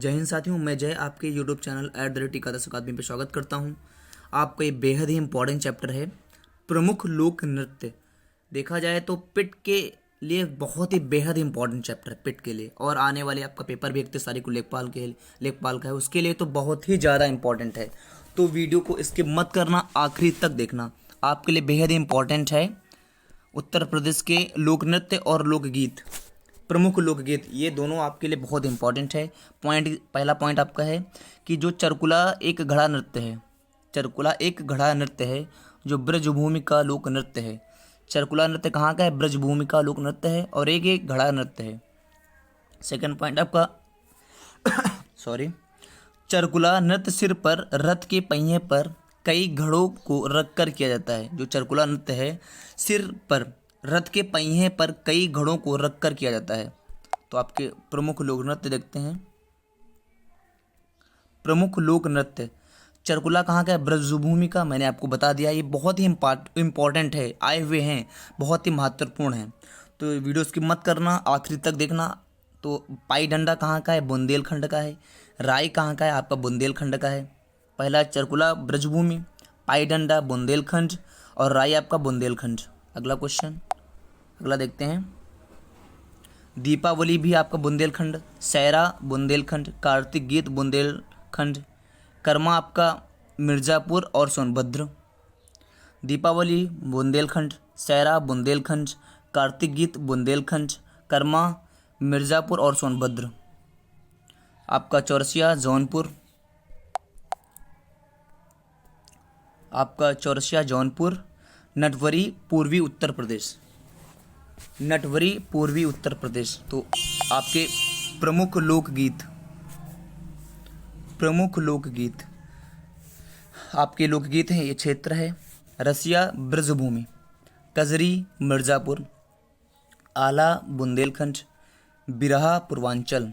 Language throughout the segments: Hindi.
जय हिंद साथियों, मैं जय आपके यूट्यूब चैनल @एकादश अकादमी पर स्वागत करता हूं। आपका ये बेहद ही इम्पोर्टेंट चैप्टर है, प्रमुख लोक नृत्य। देखा जाए तो पिट के लिए बहुत ही बेहद इम्पोर्टेंट चैप्टर है पिट के लिए, और आने वाले आपका पेपर भी 31 तारीख को लेखपाल का है, उसके लिए तो बहुत ही ज़्यादा इम्पोर्टेंट है। तो वीडियो को स्किप मत करना, आखिरी तक देखना, आपके लिए बेहद ही इम्पोर्टेंट है। उत्तर प्रदेश के लोक नृत्य और लोकगीत, प्रमुख लोकगीत, ये दोनों आपके लिए बहुत इंपॉर्टेंट है। पहला पॉइंट आपका है कि जो चरकुला एक घड़ा नृत्य है, चरकुला एक घड़ा नृत्य है जो ब्रजभूमि का लोक नृत्य है। चरकुला नृत्य कहाँ का है? ब्रजभूमि का लोक नृत्य है, और एक घड़ा नृत्य है। सेकंड पॉइंट आपका सॉरी, चरकुला नृत्य सिर पर रथ के पहिए पर कई घड़ों को रखकर किया जाता है। जो चरकुला नृत्य है, सिर पर रथ के पहिए पर कई घड़ों को रखकर किया जाता है। तो आपके प्रमुख लोक नृत्य देखते हैं। प्रमुख लोक नृत्य, चरकुला कहाँ का है? ब्रजभूमि का, मैंने आपको बता दिया। ये बहुत ही इम्पॉर्टेंट है, आए हुए हैं, बहुत ही महत्वपूर्ण है। तो वीडियो स्किप मत करना, आखिरी तक देखना। तो पाई डंडा कहाँ का है? बुंदेलखंड का है। राई कहाँ का है? आपका बुंदेलखंड का है। पहला चरकुला ब्रजभूमि, पाई डंडा बुंदेलखंड, और राई आपका बुंदेलखंड। अगला क्वेश्चन, अगला देखते हैं। दीपावली भी आपका बुंदेलखंड, सैरा बुंदेलखंड, कार्तिक गीत बुंदेलखंड, कर्मा आपका मिर्ज़ापुर और सोनभद्र। दीपावली बुंदेलखंड, सैरा बुंदेलखंड, कार्तिक गीत बुंदेलखंड, कर्मा मिर्ज़ापुर और सोनभद्र। आपका चौरसिया जौनपुर, आपका चौरसिया जौनपुर। नटवरी पूर्वी उत्तर प्रदेश, नटवरी पूर्वी उत्तर प्रदेश। तो आपके प्रमुख लोकगीत, प्रमुख लोकगीत, आपके लोकगीत हैं, ये क्षेत्र है। रसिया ब्रजभूमि, कजरी मिर्ज़ापुर, आला बुंदेलखंड, बिरहा पूर्वांचल।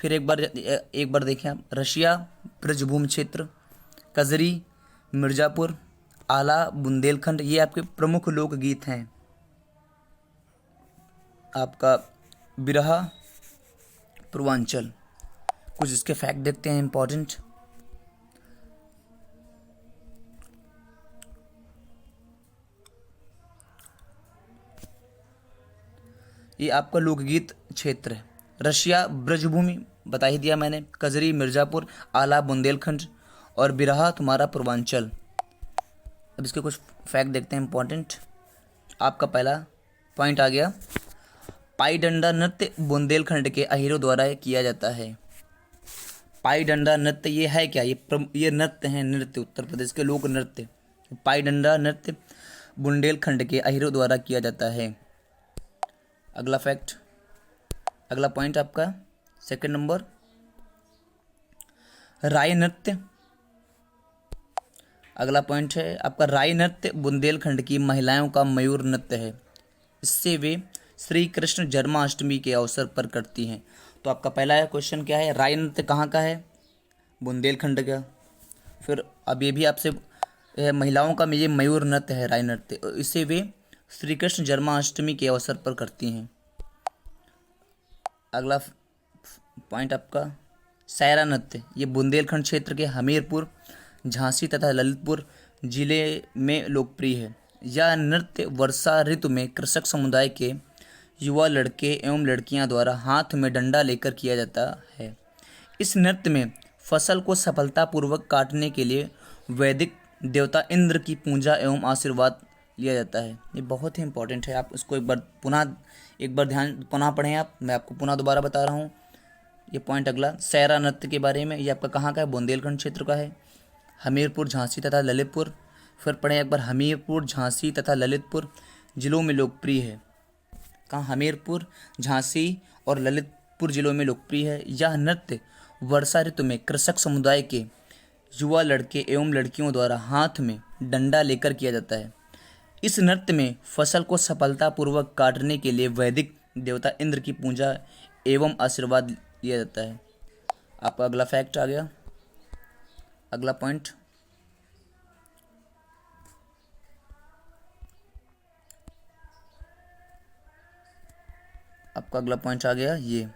फिर एक बार देखें आप, रसिया ब्रजभूमि क्षेत्र, कजरी मिर्ज़ापुर, आला बुंदेलखंड, ये आपके प्रमुख लोकगीत हैं। आपका बिरहा पूर्वांचल। कुछ इसके फैक्ट देखते हैं इंपॉर्टेंट। ये आपका लोकगीत क्षेत्र है। रसिया ब्रजभूमि बता ही दिया मैंने, कजरी मिर्ज़ापुर, आला बुंदेलखंड, और बिरहा तुम्हारा पूर्वांचल। अब इसके कुछ फैक्ट देखते हैं इंपॉर्टेंट। आपका पहला पॉइंट आ गया, पाई डंडा नृत्य बुंदेलखंड के अहीरों द्वारा किया जाता है। पाई डंडा नृत्य ये है क्या? ये नृत्य हैं, नृत्य उत्तर प्रदेश के लोक नृत्य। पाई डंडा नृत्य बुंदेलखंड के अहीरों द्वारा किया जाता है। अगला फैक्ट, अगला पॉइंट आपका सेकंड नंबर, राय नृत्य। अगला पॉइंट है आपका, राय नृत्य बुंदेलखंड की महिलाओं का मयूर नृत्य है। इससे वे श्री कृष्ण जन्माष्टमी के अवसर पर करती हैं। तो आपका पहला क्वेश्चन क्या है? राय नृत्य कहाँ का है? बुंदेलखंड का। फिर अब ये भी आपसे महिलाओं का ये मयूर नृत्य है, राय नृत्य, इसे वे श्री कृष्ण जन्माष्टमी के अवसर पर करती हैं। अगला पॉइंट आपका, सैरा नृत्य, ये बुंदेलखंड क्षेत्र के हमीरपुर, झांसी तथा ललितपुर जिले में लोकप्रिय है। यह नृत्य वर्षा ऋतु में कृषक समुदाय के युवा लड़के एवं लड़कियां द्वारा हाथ में डंडा लेकर किया जाता है। इस नृत्य में फसल को सफलतापूर्वक काटने के लिए वैदिक देवता इंद्र की पूजा एवं आशीर्वाद लिया जाता है। ये बहुत ही इंपॉर्टेंट है, आप इसको एक बार ध्यान पुनः पढ़ें आप, मैं आपको पुनः दोबारा बता रहा हूँ ये पॉइंट। अगला सैरा नृत्य के बारे में, ये आपका कहाँ का है? बुंदेलखंड क्षेत्र का है, हमीरपुर, झांसी तथा ललितपुर। फिर पढ़ें एक बार, हमीरपुर, झांसी तथा ललितपुर जिलों में लोकप्रिय है। कहाँ? हमीरपुर, झांसी और ललितपुर जिलों में लोकप्रिय है। यह नृत्य वर्षा ऋतु में कृषक समुदाय के युवा लड़के एवं लड़कियों द्वारा हाथ में डंडा लेकर किया जाता है। इस नृत्य में फसल को सफलतापूर्वक काटने के लिए वैदिक देवता इंद्र की पूजा एवं आशीर्वाद लिया जाता है। आपका अगला फैक्ट आ गया, अगला पॉइंट, आपका अगला पॉइंट आ गया ये,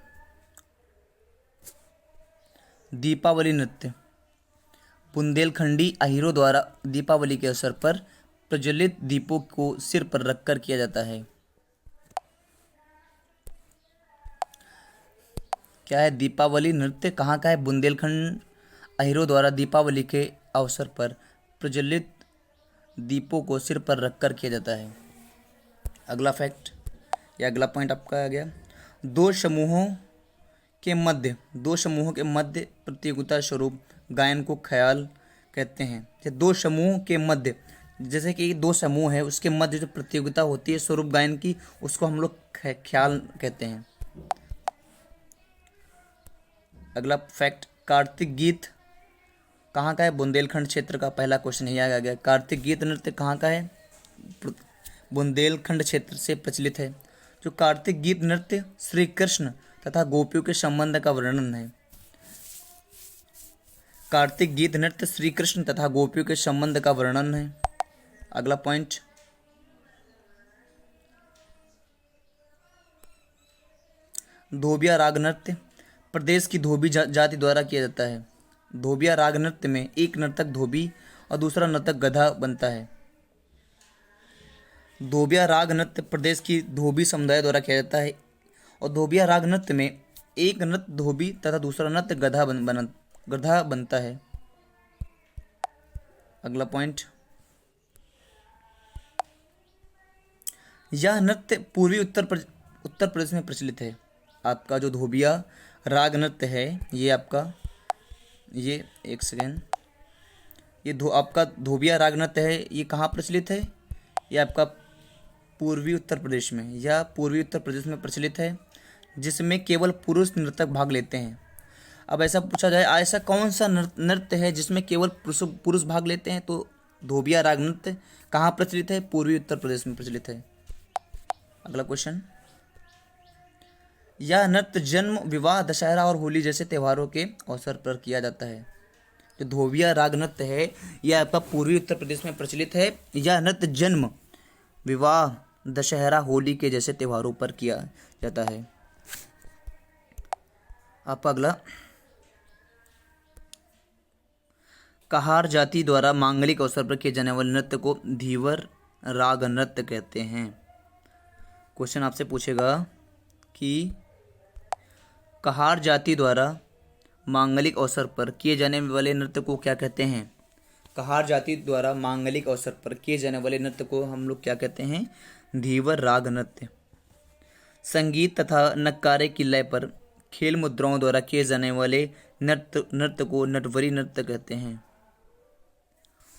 दीपावली नृत्य बुंदेलखंडी अहीरों द्वारा दीपावली के अवसर पर प्रज्वलित दीपों को सिर पर रखकर किया जाता है। क्या है दीपावली नृत्य? कहाँ का है? बुंदेलखंड अहीरों द्वारा दीपावली के अवसर पर प्रज्वलित दीपों को सिर पर रखकर किया जाता है। अगला फैक्ट या अगला पॉइंट आपका आ गया। दो समूहों के मध्य प्रतियोगिता स्वरूप गायन को ख्याल कहते हैं। ये दो समूह के मध्य, जैसे कि दो समूह है उसके मध्य जो प्रतियोगिता होती है स्वरूप गायन की, उसको हम लोग ख्याल कहते हैं। अगला फैक्ट, कार्तिक गीत कहाँ का है? बुंदेलखंड क्षेत्र का। पहला क्वेश्चन यही आ गया। कार्तिक गीत नृत्य कहाँ का है? बुंदेलखंड क्षेत्र से प्रचलित है। जो कार्तिक गीत नृत्य श्री कृष्ण तथा गोपियों के संबंध का वर्णन है। कार्तिक गीत नृत्य श्री कृष्ण तथा गोपियों के संबंध का वर्णन है। अगला पॉइंट, धोबिया राग नृत्य प्रदेश की धोबी जाति द्वारा किया जाता है। धोबिया राग नृत्य में एक नर्तक धोबी और दूसरा नर्तक गधा बनता है। धोबिया राग नृत्य प्रदेश की धोबी समुदाय द्वारा किया जाता है और धोबिया राग नृत्य में एक नृत्य धोबी तथा दूसरा नृत्य गधा बनता है। अगला पॉइंट, यह नृत्य पूर्वी उत्तर प्रदेश में प्रचलित है। आपका जो धोबिया राग नृत्य है ये आपका एक सेकेंड, आपका धोबिया राग नृत्य है ये कहाँ प्रचलित है? ये आपका पूर्वी उत्तर प्रदेश में या पूर्वी उत्तर प्रदेश में प्रचलित है, जिसमें केवल पुरुष नर्तक भाग लेते हैं। अब ऐसा पूछा जाए ऐसा कौन सा नृत्य है जिसमें केवल पुरुष भाग लेते हैं, तो धोबिया राग नृत्य कहाँ प्रचलित है? पूर्वी उत्तर प्रदेश में प्रचलित है। अगला क्वेश्चन, यह नृत्य जन्म, विवाह, दशहरा और होली जैसे त्योहारों के अवसर पर किया जाता है। जो धोबिया राग नृत्य है यह आपका पूर्वी उत्तर प्रदेश में प्रचलित है। यह नृत्य जन्म, विवाह, दशहरा, होली के जैसे त्योहारों पर किया जाता है। आपका अगला, कहार जाति द्वारा मांगलिक अवसर पर किए जाने वाले नृत्य को धीवर राग नृत्य कहते हैं। क्वेश्चन आपसे पूछेगा कि कहार जाति द्वारा मांगलिक अवसर पर किए जाने वाले नृत्य को क्या कहते हैं? कहार जाति द्वारा मांगलिक अवसर पर किए जाने वाले नृत्य को हम लोग क्या कहते हैं? धीवर राग नृत्य। संगीत तथा नक्कारे की लय पर खेल मुद्राओं द्वारा किए जाने वाले नृत्य को नटवरी नृत्य कहते हैं।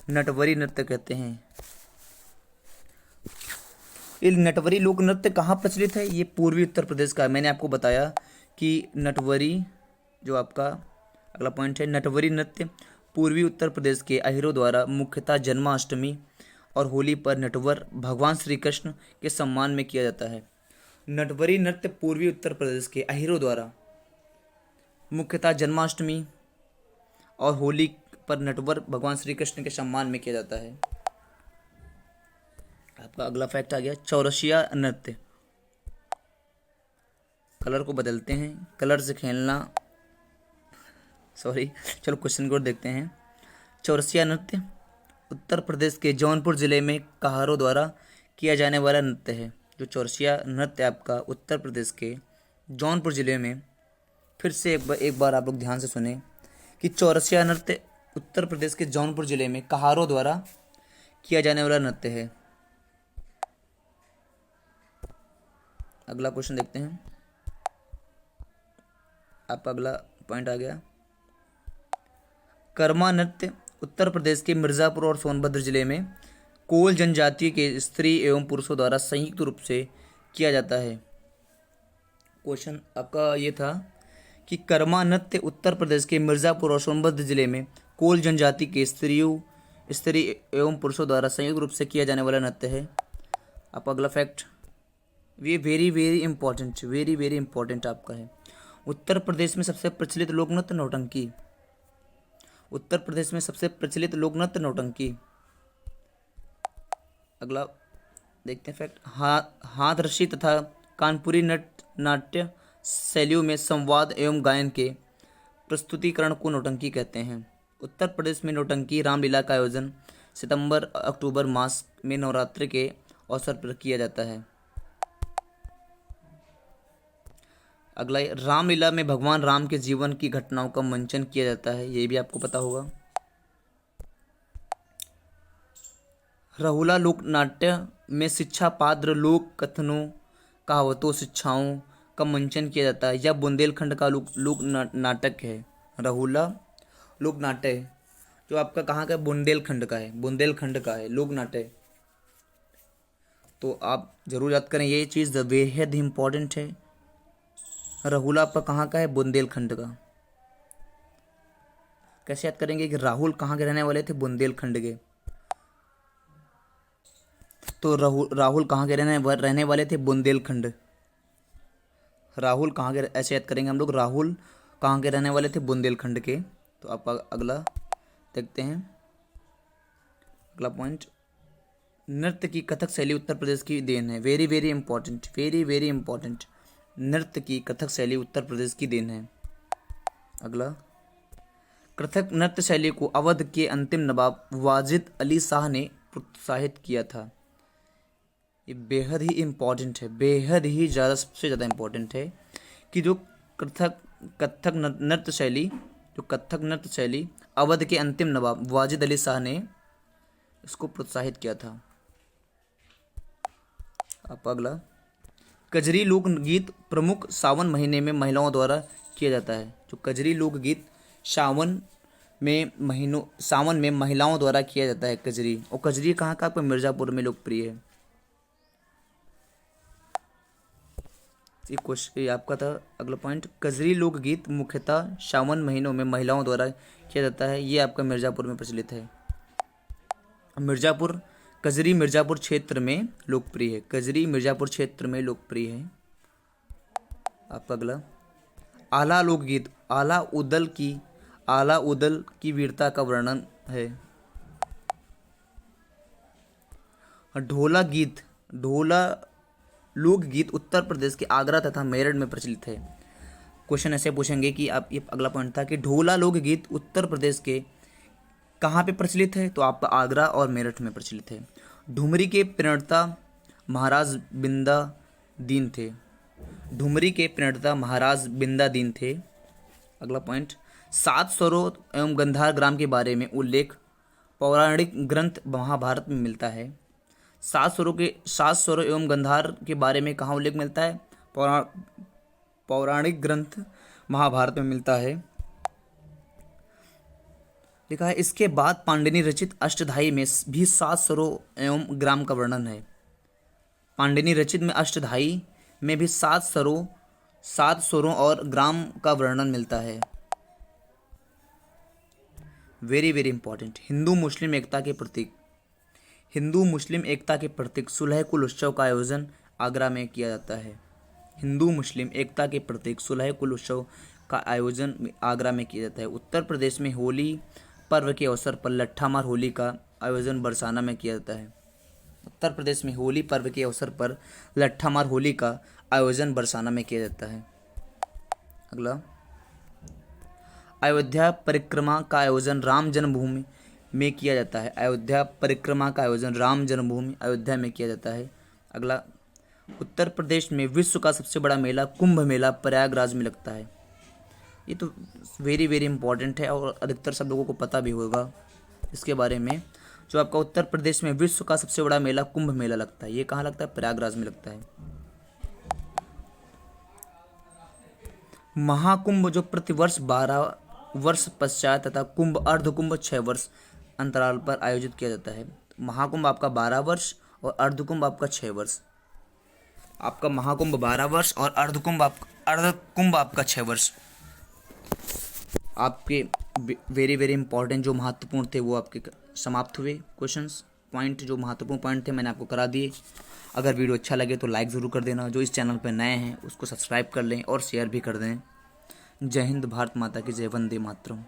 नटवरी नृत्य कहते हैं। ये नटवरी लोक नृत्य कहाँ प्रचलित है? ये पूर्वी उत्तर प्रदेश का है। मैंने आपको बताया कि नटवरी जो आपका अगला पॉइंट है, नटवरी नृत्य पूर्वी उत्तर प्रदेश के अहीरों द्वारा मुख्यतः जन्माष्टमी और होली पर नटवर भगवान श्री कृष्ण के सम्मान में किया जाता है। नटवरी नृत्य पूर्वी उत्तर प्रदेश के अहीरों द्वारा मुख्यतः जन्माष्टमी और होली पर नटवर भगवान श्री कृष्ण के सम्मान में किया जाता है। आपका अगला फैक्ट आ गया, चौरसिया नृत्य। कलर को बदलते हैं, कलर से खेलना, चलो क्वेश्चन को देखते हैं। चौरसिया नृत्य उत्तर प्रदेश के जौनपुर जिले में कहारों द्वारा किया जाने वाला नृत्य है। जो चौरसिया नृत्य आपका उत्तर प्रदेश के जौनपुर जिले में, फिर से एक बार आप लोग ध्यान से सुने कि चौरसिया नृत्य उत्तर प्रदेश के जौनपुर जिले में कहारों द्वारा किया जाने वाला नृत्य है। अगला क्वेश्चन देखते हैं। आपका अगला पॉइंट आ गया, कर्मा नृत्य उत्तर प्रदेश के मिर्ज़ापुर और सोनभद्र जिले में कोल जनजाति के स्त्री एवं पुरुषों द्वारा संयुक्त रूप से किया जाता है। क्वेश्चन आपका ये था कि कर्मा नृत्य उत्तर प्रदेश के मिर्ज़ापुर और सोनभद्र जिले में कोल जनजाति के स्त्री एवं पुरुषों द्वारा संयुक्त रूप से किया जाने वाला नृत्य है। आपका अगला फैक्ट, ये वेरी इंपॉर्टेंट आपका है। उत्तर प्रदेश में सबसे प्रचलित लोक नृत्य नौटंकी। उत्तर प्रदेश में सबसे प्रचलित लोक नृत्य नौटंकी। अगला देखते हैं फैक्ट, हाथ रशी तथा कानपुरी नाट्य शैलियों में संवाद एवं गायन के प्रस्तुतिकरण को नौटंकी कहते हैं? उत्तर प्रदेश में नौटंकी रामलीला का आयोजन सितंबर अक्टूबर मास में नवरात्रि के अवसर पर किया जाता है। अगला है, रामलीला में भगवान राम के जीवन की घटनाओं का मंचन किया जाता है, ये भी आपको पता होगा। रहुला लोक नाट्य में शिक्षा पात्र लोक कथनों कहावतों शिक्षाओं का मंचन किया जाता है। यह बुंदेलखंड का लोक नाटक है। रहुला लोक नाट्य जो आपका कहाँ का है? बुंदेलखंड का है, बुंदेलखंड का है लोक नाट्य। तो आप जरूर याद करें, ये चीज़ बेहद इंपॉर्टेंट है। रहुला आपका कहाँ का है? बुंदेलखंड का। कैसे याद करेंगे कि राहुल कहाँ के रहने वाले थे? बुंदेलखंड के। तो राहुल कहाँ के रहने वाले थे? बुंदेलखंड। राहुल कहाँ के, ऐसे याद करेंगे हम लोग, राहुल कहाँ के रहने वाले थे? बुंदेलखंड के। तो आप अगला देखते हैं, अगला पॉइंट, नृत्य की कथक शैली उत्तर प्रदेश की देन है। Very very important, very very important. नृत्य की कथक शैली उत्तर प्रदेश की देन है। अगला, कथक नृत्य शैली को अवध के अंतिम नवाब वाजिद अली शाह ने प्रोत्साहित किया था। ये बेहद ही इम्पॉर्टेंट है, बेहद ही ज़्यादा, सबसे ज़्यादा इम्पॉर्टेंट है कि जो कथक नृत्य शैली अवध के अंतिम नवाब वाजिद अली शाह ने इसको प्रोत्साहित किया था। अब अगला, कजरी लोकगीत प्रमुख सावन महीने में महिलाओं द्वारा किया जाता है। जो कजरी लोकगीत सावन में महिलाओं द्वारा किया जाता है कजरी। और कजरी कहाँ का? आपको मिर्ज़ापुर में लोकप्रिय है। ये क्वेश्चन आपका था। अगला पॉइंट, कजरी लोकगीत मुख्यतः सावन महीनों में महिलाओं द्वारा किया जाता है, ये आपका मिर्ज़ापुर में प्रचलित है। कजरी मिर्ज़ापुर क्षेत्र में लोकप्रिय है। कजरी मिर्ज़ापुर क्षेत्र में लोकप्रिय है। आपका अगला, आला लोकगीत आला उदल की वीरता का वर्णन है। ढोला लोकगीत उत्तर प्रदेश के आगरा तथा मेरठ में प्रचलित है। क्वेश्चन ऐसे पूछेंगे कि आप, ये अगला पॉइंट था कि ढोला लोकगीत उत्तर प्रदेश के कहाँ पे प्रचलित है? तो आपका आगरा और मेरठ में प्रचलित है। ठुमरी के प्रणेता महाराज बिंदा दीन थे। अगला पॉइंट, 7 स्वरों एवं गंधार ग्राम के बारे में उल्लेख पौराणिक ग्रंथ महाभारत में मिलता है। 7 स्वरों एवं गंधार के बारे में कहाँ उल्लेख मिलता है? पौराणिक ग्रंथ महाभारत में मिलता है। लिखा है, इसके बाद पांडिनी रचित अष्टधाई में भी 7 स्वरों एवं ग्राम का वर्णन है। पांडिनी रचित में अष्टधाई में भी 7 स्वरों और ग्राम का वर्णन मिलता है। Very very important. हिंदू मुस्लिम एकता के प्रतीक सुलह-कुल उत्सव का आयोजन आगरा में किया जाता है। हिंदू मुस्लिम एकता के प्रतीक सुलह-कुल उत्सव का आयोजन आगरा में किया जाता है। उत्तर प्रदेश में होली पर्व के अवसर पर लट्ठामार होली का आयोजन बरसाना में किया जाता है। उत्तर प्रदेश में होली पर्व के अवसर पर लट्ठामार होली का आयोजन बरसाना में किया जाता है। अगला, अयोध्या परिक्रमा का आयोजन राम जन्मभूमि में किया जाता है। अयोध्या परिक्रमा का आयोजन राम जन्मभूमि अयोध्या में किया जाता है। अगला, उत्तर प्रदेश में विश्व का सबसे बड़ा मेला कुंभ मेला प्रयागराज में लगता है। ये तो वेरी वेरी इंपॉर्टेंट है और अधिकतर सब लोगों को पता भी होगा इसके बारे में। जो आपका उत्तर प्रदेश में विश्व का सबसे बड़ा मेला कुंभ मेला लगता है, ये कहाँ लगता है? प्रयागराज में लगता है। महाकुंभ जो प्रतिवर्ष 12 वर्ष पश्चात तथा कुंभ अर्धकुंभ 6 वर्ष अंतराल पर आयोजित किया जाता है। महाकुंभ आपका 12 वर्ष और अर्धकुंभ आपका 6 वर्ष। आपका महाकुंभ 12 वर्ष और अर्धकुंभ आपका 6 वर्ष। आपके वेरी वेरी इंपॉर्टेंट जो महत्वपूर्ण थे वो आपके समाप्त हुए। क्वेश्चंस पॉइंट जो महत्वपूर्ण पॉइंट थे मैंने आपको करा दिए। अगर वीडियो अच्छा लगे तो लाइक ज़रूर कर देना। जो इस चैनल पर नए हैं उसको सब्सक्राइब कर लें और शेयर भी कर दें। जय हिंद, भारत माता की जय, वंदे मातरम।